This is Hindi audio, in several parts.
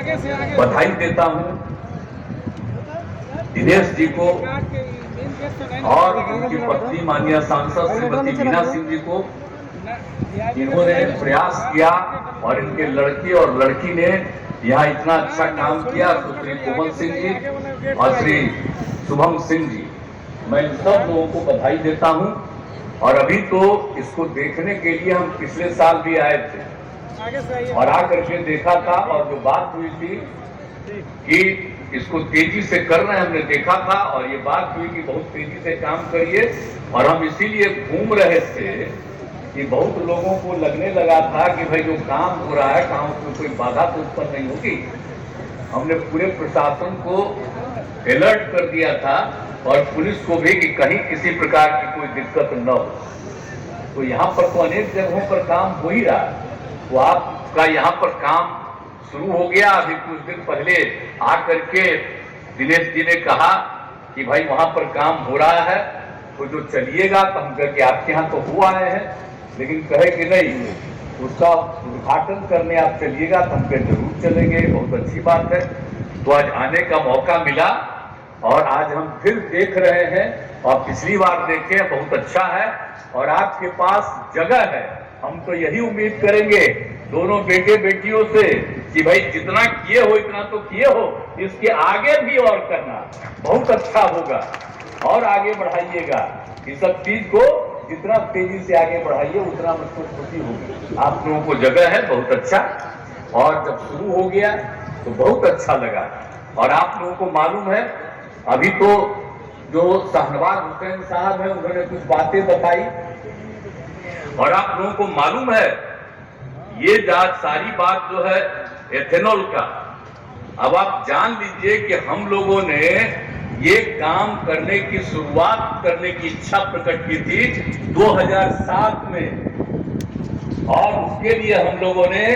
बधाई देता हूं दिनेश जी को और उनकी पत्नी माननीय सांसद श्रीमती मीना सिंह जी को। इन्होंने प्रयास किया और इनके लड़के और लड़की ने यहाँ इतना अच्छा काम किया। तो श्री कोमल सिंह जी और श्री शुभम सिंह जी, मैं इन सब लोगों को बधाई देता हूं। और अभी तो इसको देखने के लिए हम पिछले साल भी आए थे और आकर के देखा था, और जो बात हुई थी कि इसको तेजी से कर रहे हैं, हमने देखा था और ये बात हुई कि बहुत तेजी से काम करिए। और हम इसीलिए घूम रहे थे कि बहुत लोगों को लगने लगा था कि भाई जो काम हो रहा है काम में कोई बाधा तो उत्पन्न नहीं होगी। हमने पूरे प्रशासन को अलर्ट कर दिया था और पुलिस को भी कि कहीं किसी प्रकार की कोई दिक्कत न हो। तो यहाँ पर तो अनेक जगहों पर काम हो ही रहा है। तो आपका यहाँ पर काम शुरू हो गया। अभी कुछ दिन पहले आकर के दिनेश जी ने कहा कि भाई वहां पर काम हो रहा है तो जो चलिएगा। तो हम करके आपके यहाँ तो हो आए हैं, लेकिन कहे कि नहीं उसका उद्घाटन करने आप चलिएगा तो हम पे जरूर चलेंगे। बहुत अच्छी बात है। तो आज आने का मौका मिला और आज हम फिर देख रहे हैं और पिछली बार देखे, बहुत अच्छा है और आपके पास जगह है। हम तो यही उम्मीद करेंगे दोनों बेटे बेटियों से कि भाई जितना किए हो इतना तो किए हो, इसके आगे भी और करना बहुत अच्छा होगा और आगे बढ़ाइएगा। इस सब चीज को जितना तेजी से आगे बढ़ाइए उतना मुझको खुशी होगी। आप लोगों को जगह है बहुत अच्छा, और जब शुरू हो गया तो बहुत अच्छा लगा। और आप लोगों को मालूम है अभी तो जो शाहनवाज हुसैन साहब है उन्होंने कुछ बातें बताई और आप लोगों को मालूम है ये सारी बात जो है एथेनॉल का। अब आप जान लीजिए कि हम लोगों ने ये काम करने की शुरुआत करने की इच्छा प्रकट की थी 2007 में, और उसके लिए हम लोगों ने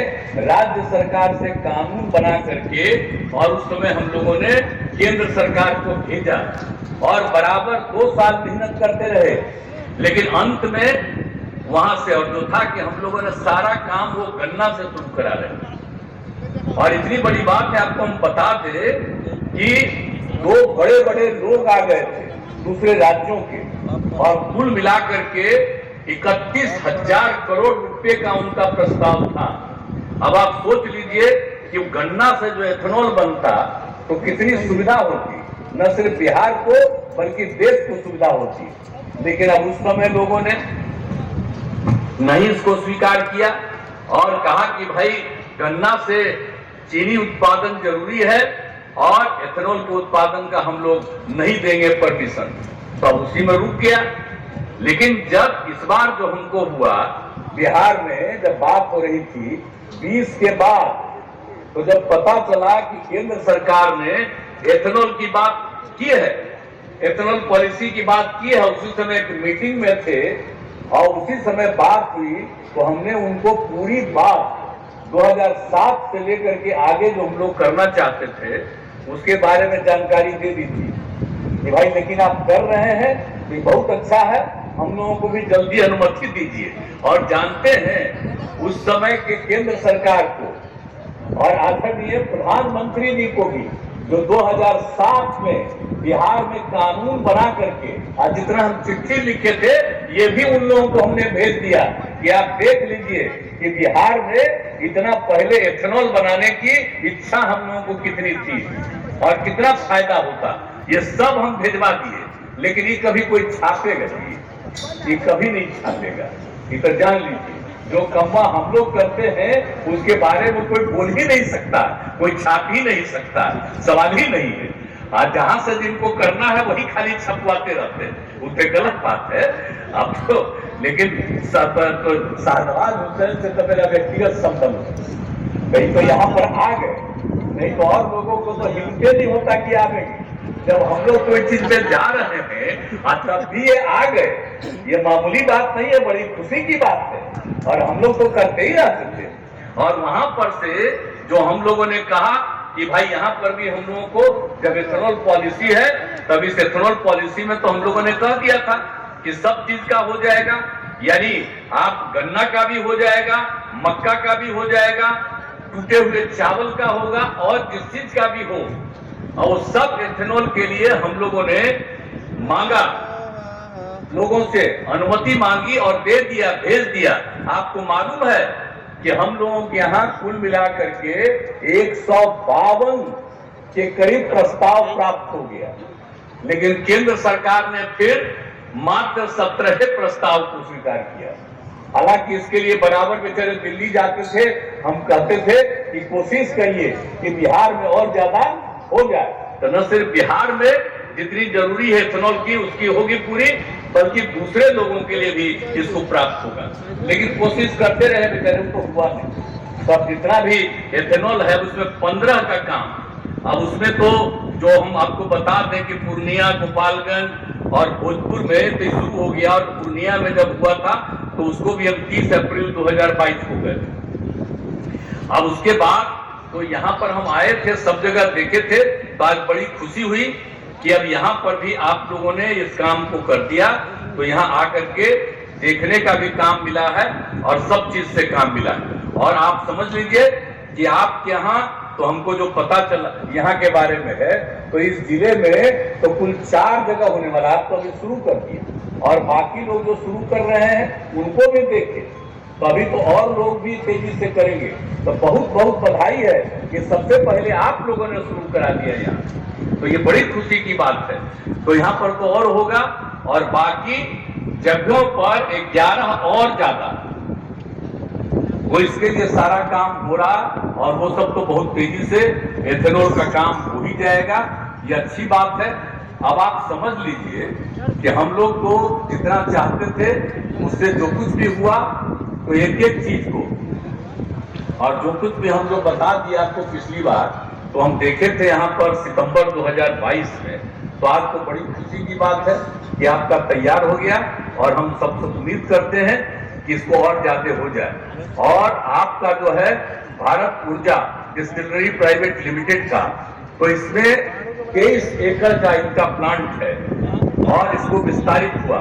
राज्य सरकार से कानून बना करके और उस समय हम लोगों ने केंद्र सरकार को भेजा और बराबर 2 साल मेहनत करते रहे। लेकिन अंत में वहां से और जो था कि हम लोगों ने सारा काम वो गन्ना से शुरू करा रहे। और इतनी बड़ी बात है आपको हम बता दें कि 2 बड़े बड़े लोग आ गए थे दूसरे राज्यों के और कुल मिलाकर के 31,000 करोड़ रुपए का उनका प्रस्ताव था। अब आप सोच लीजिए कि गन्ना से जो एथेनॉल बनता तो कितनी सुविधा होती, न सिर्फ बिहार को बल्कि देश को सुविधा होती। लेकिन अब उस समय लोगों ने नहीं इसको स्वीकार किया और कहा कि भाई गन्ना से चीनी उत्पादन जरूरी है और एथेनॉल के उत्पादन का हम लोग नहीं देंगे परमिशन। तो उसी में रुक गया। लेकिन जब इस बार जो हमको हुआ बिहार में जब बात हो रही थी 20 के बाद, तो जब पता चला कि केंद्र सरकार ने एथेनॉल की बात की है, एथेनॉल पॉलिसी की बात की है, उसी समय एक मीटिंग में थे और उसी समय बात हुई तो हमने उनको पूरी बात 2007 से लेकर के आगे जो हम लोग करना चाहते थे उसके बारे में जानकारी दे दी थी कि भाई लेकिन आप कर रहे हैं ये बहुत अच्छा है, हम लोगों को भी जल्दी अनुमति दीजिए। और जानते हैं उस समय के केंद्र सरकार को और आदरणीय प्रधानमंत्री जी को भी जो 2007 में बिहार में कानून बना करके आज जितना हम चिट्ठी लिखे थे ये भी उन लोगों को हमने भेज दिया कि आप देख लीजिए कि बिहार में इतना पहले एथेनॉल बनाने की इच्छा हम लोगों को कितनी थी और कितना फायदा होता, ये सब हम भेजवा दिए। लेकिन ये कभी कोई छापेगा नहीं, ये कभी नहीं छापेगा। ये तो जान लीजिए जो कम्मा हम लोग करते हैं उसके बारे में कोई बोल ही नहीं सकता, कोई छाप ही नहीं सकता, सवाल ही नहीं है। आज जहां से जिनको करना है वही खाली छपवाते रहते हैं, उससे गलत बात है। अब तो लेकिन शाहनवाज हुसैन से तो मेरा व्यक्तिगत संबंध कहीं तो यहाँ पर आ गए, नहीं तो और लोगों को तो हिम्मत नहीं होता कि आ गए। जब हम लोग कोई चीज में जा रहे हैं तब भी ये आ गए, ये मामूली बात नहीं है, बड़ी खुशी की बात है और हम लोग तो करते ही रहते थे। और वहां पर से जो हम लोगों ने कहा कि भाई यहाँ पर भी हम लोगों को जब एथेनॉल पॉलिसी है तब इस एथेनॉल पॉलिसी में तो हम लोगों ने कह दिया था कि सब चीज का हो जाएगा, यानी आप गन्ना का भी हो जाएगा, मक्का का भी हो जाएगा, टूटे हुए चावल का होगा और जिस चीज का भी हो, और वो सब एथेनॉल के लिए हम लोगों ने मांगा, लोगों से अनुमति मांगी और दे दिया, भेज दिया। आपको मालूम है कि हम लोगों के यहाँ कुल मिलाकर के 152 के करीब प्रस्ताव प्राप्त हो गया, लेकिन केंद्र सरकार ने फिर मात्र 17 प्रस्ताव को स्वीकार किया। हालांकि इसके लिए बराबर बेचारे दिल्ली जाते थे, हम कहते थे कि कोशिश करिए कि बिहार में और ज्यादा हो जाए, तो न सिर्फ बिहार में जितनी जरूरी है एथेनॉल की उसकी होगी पूरी, बल्कि दूसरे लोगों के लिए भी इसको प्राप्त होगा। लेकिन कोशिश करते रहे बेचारे, उनको हुआ नहीं। तो जितना भी एथेनॉल है उसमें 15 का काम, अब उसमें तो जो हम आपको बता दें कि पूर्णिया, गोपालगंज और भोजपुर में तो शुरू हो गया, और पूर्णिया में जब हुआ था तो उसको भी हम 30 अप्रैल 2022 को गए। अब उसके बाद तो यहाँ पर हम आए थे, सब जगह देखे थे, तो आज बड़ी खुशी हुई कि अब यहाँ पर भी आप लोगों ने इस काम को कर दिया। तो यहाँ आकर के देखने का भी काम मिला है और सब चीज से काम मिला है। और आप समझ लीजिए कि आपके यहाँ तो हमको जो पता चला यहाँ के बारे में है, तो इस जिले में तो कुल 4 जगह होने वाला, आप तो अभी शुरू कर दिए, और बाकी लोग जो शुरू कर रहे हैं उनको भी देखें, तो अभी तो और लोग भी तेजी से करेंगे। तो बहुत बहुत बधाई है कि सबसे पहले आप लोगों ने शुरू करा दिया यहाँ, तो ये बड़ी खुशी की बात है। तो यहाँ पर तो और होगा, और बाकी जगहों पर 11 और ज्यादा, वो इसके लिए सारा काम हो रहा, और वो सब तो बहुत तेजी से एथेनॉल का काम हो ही जाएगा। ये अच्छी बात है। अब आप समझ लीजिए कि हम लोग तो जितना चाहते थे उससे जो कुछ भी हुआ, तो एक एक चीज को, और जो कुछ भी हम लोग बता दिया आपको पिछली बार, तो हम देखे थे यहाँ पर सितंबर 2022 में। तो आज तो बड़ी खुशी की बात है कि आपका तैयार हो गया, और हम सबसे उम्मीद करते हैं कि इसको और ज्यादा हो जाए। और आपका जो है भारत ऊर्जा डिस्टिलरी प्राइवेट लिमिटेड का, तो इसमें 23 एकड़ का इनका प्लांट है, और इसको विस्तारित हुआ,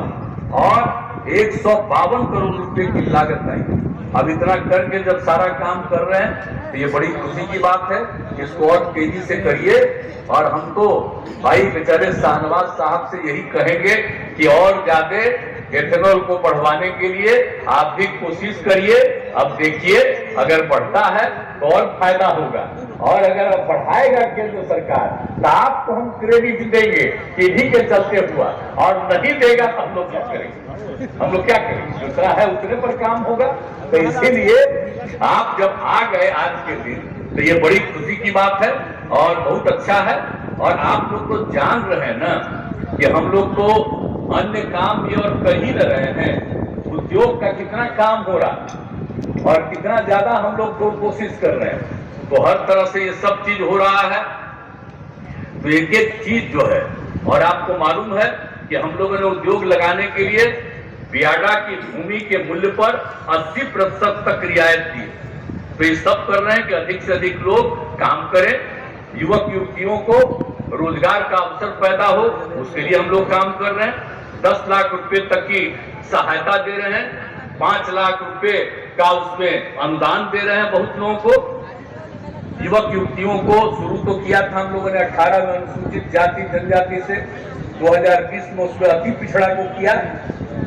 और 152 करोड़ रुपए की लागत आई। अब इतना करके जब सारा काम कर रहे हैं तो ये बड़ी खुशी की बात है। इसको और तेजी से करिए, और हम तो भाई बेचारे शाहनवाज साहब से यही कहेंगे कि और ज्यादा एथेनॉल को बढ़वाने के लिए आप भी कोशिश करिए। अब देखिए अगर बढ़ता है तो और फायदा होगा, और अगर बढ़ाएगा केंद्र सरकार तो आपको हम क्रेडिट देंगे कि इन्हीं के चलते हुआ, और नहीं देगा तो हम लोग क्या करेंगे? हम लोग क्या करेंगे? जितना है उतने पर काम होगा। तो इसीलिए आप जब आ गए आज के दिन, तो ये बड़ी खुशी की बात है और बहुत अच्छा है। और आप लोग तो जान रहे हैं ना कि हम लोग तो अन्य काम भी और कर ही न रहे हैं। उद्योग का कितना काम हो रहा और कितना ज्यादा हम लोग तो कोशिश कर रहे हैं, तो हर तरह से ये सब चीज हो रहा है। तो एक एक चीज जो है, और आपको मालूम है कि हम लोगों ने उद्योग लगाने के लिए बियाडा की भूमि के मूल्य पर 80% तक रियायत दी। तो ये सब कर रहे हैं कि अधिक से अधिक लोग काम करें, युवक युवतियों को रोजगार का अवसर पैदा हो, उसके लिए हम लोग काम कर रहे हैं। 10 लाख रुपए तक की सहायता दे रहे हैं, 5 लाख रुपए का उसमें अनुदान दे रहे हैं बहुत लोगों को। युवक युवतियों को शुरू तो किया था हम लोगों ने 18 में अनुसूचित जाति जनजाति से, 2020 में उसमें अति पिछड़ा को किया,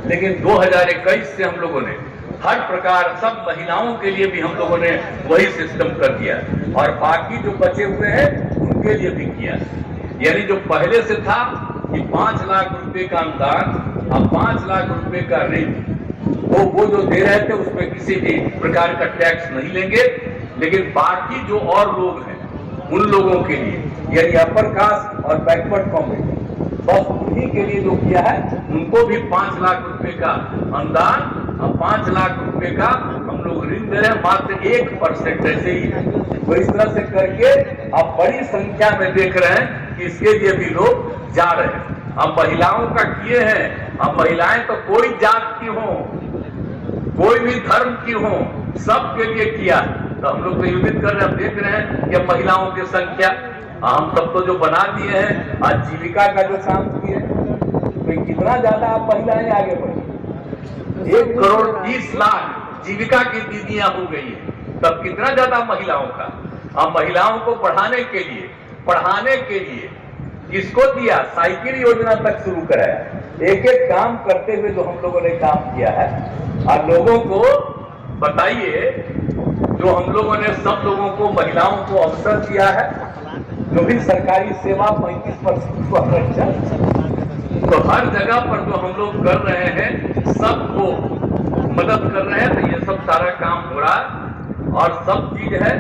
लेकिन 2021 से हम लोगों ने हर प्रकार सब महिलाओं के लिए भी हम लोगों ने वही सिस्टम कर दिया, और बाकी जो बचे हुए हैं उनके लिए भी किया। यानी जो पहले से था कि 5 लाख रुपए का अनुदान, अब 5 लाख रुपए का ऋण, वो जो दे रहे थे उसमें किसी भी प्रकार का टैक्स नहीं लेंगे। लेकिन बाकी जो और लोग हैं उन लोगों के लिए, यानी अपर कास्ट और बैकवर्ड कम्युनिटी, बस उन्हीं के लिए जो किया है, उनको भी 5 लाख रुपए का अनुदान और 5 लाख रुपए का हम लोग ऋण दे रहे हैं, मात्र 1% ऐसे ही है। तो इस तरह से करके अब बड़ी संख्या में देख रहे हैं कि इसके लिए भी लोग जा रहे हैं। अब महिलाओं का किए हैं, अब महिलाएं तो कोई जात की हो, कोई भी धर्म की हो, सबके लिए किया। तो हम लोग तो उम्मीद कर रहे हैं, हम देख रहे हैं कि अब महिलाओं की संख्या हम सब तो जो बना दिए हैं, आजीविका का जो काम किए, तो कितना ज्यादा आप महिलाएं आगे बढ़ी। 1 करोड़ 30 लाख जीविका की दीदियां हो गई है। तब कितना ज्यादा महिलाओं का। अब महिलाओं को पढ़ाने के लिए किसको दिया, साइकिल योजना तक शुरू कराया। एक एक काम करते हुए जो हम लोगों ने काम किया है। और लोगों को बताइए, जो हम लोगों ने सब लोगों को, महिलाओं को अवसर दिया है, जो भी सरकारी सेवा 35% को आरक्षण, तो हर जगह पर जो हम लोग कर रहे हैं, सबको मदद कर रहे हैं। तो ये सब सारा काम हो रहा है और सब चीज है।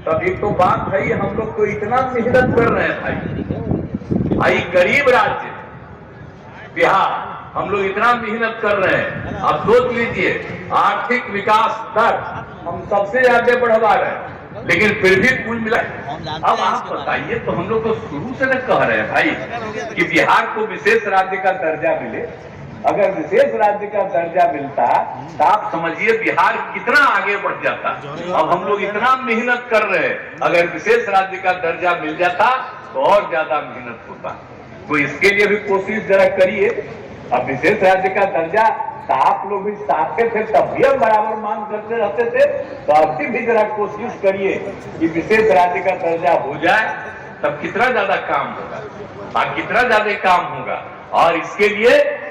तब एक तो बात है, हम लोग तो इतना मेहनत कर रहे हैं भाई गरीब राज्य बिहार, हम लोग इतना मेहनत कर रहे हैं। आप सोच लीजिए, आर्थिक विकास दर हम सबसे आगे बढ़वा रहे हैं, लेकिन फिर भी कुल मिला। अब आप बताइए, तो हम लोग तो शुरू से न कह रहे हैं भाई कि बिहार को विशेष राज्य का दर्जा मिले। अगर विशेष राज्य का दर्जा मिलता तो आप समझिए बिहार कितना आगे बढ़ जाता। अब हम लोग इतना मेहनत कर रहे हैं, अगर विशेष राज्य का दर्जा मिल जाता तो और ज्यादा मेहनत होता। तो इसके लिए भी कोशिश जरा करिए। अब विशेष राज्य का दर्जा तो आप लोग भी चाहते थे, तब भी हम बराबर मांग करते रहते थे। तो अभी भी जरा कोशिश करिए कि विशेष राज्य का दर्जा हो जाए, तब कितना ज्यादा काम होगा और कितना ज्यादा काम होगा। और इसके लिए